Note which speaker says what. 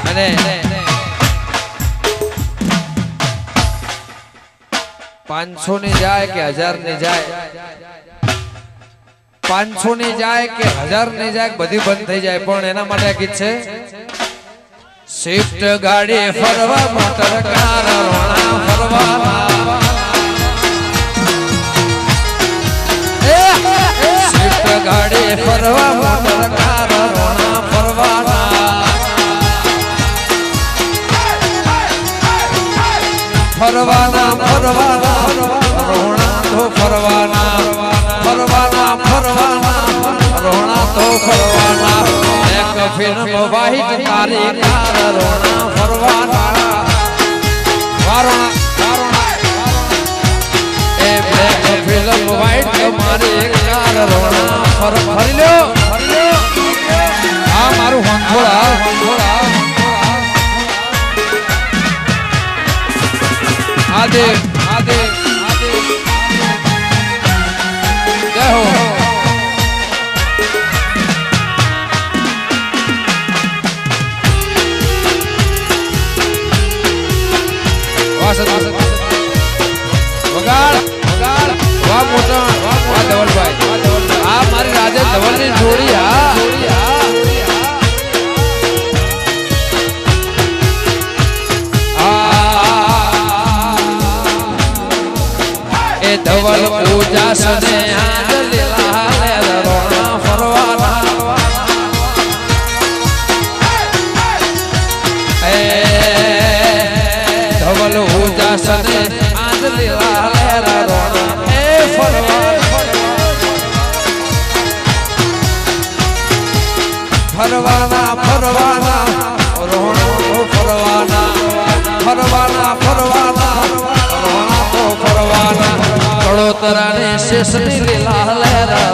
Speaker 1: અને 500 ની જાય કે 1000 ની જાય, 500 ની જાય કે 1000 ની જાય બધી બંધ થઈ જાય, પણ એના માટે ગીત છે શિફ્ટ ગાડી ફરવા મોટર કાર રોણા ફરવા, શિફ્ટ ગાડી ફરવા મોટર કાર રોણા ફરવાના, ફરવાના ફરવાના રોણા તો ફરવાના, ફરવાના ફરવાના રોણા તો ફરવાના, એક ફિલ્મ વાહિત તારી કાર રોણા ફરવાના, વારોણા એ બ્લેક ફિલ્મ વાહિત મારી કાર રોણા ફરી લ્યો આ મારું હોંધોળા આદે આદે જય હો વગાડ વગાડ વાહ મોટા વાહ ધવલભાઈ આ મારી રાજે ધવલની જોડી એ ધવલ પૂજા સને આજ લીલા લે રોણા ફરવાના, એ ધવલ પૂજા સને આજ લીલા લે રોણા એ ફરવાના ફરવાના રોણા ફરવાના, ફરવાના ફરવાના રોણા તો ફરવાના, કળોતરા ને શેષની લીલા લહેરા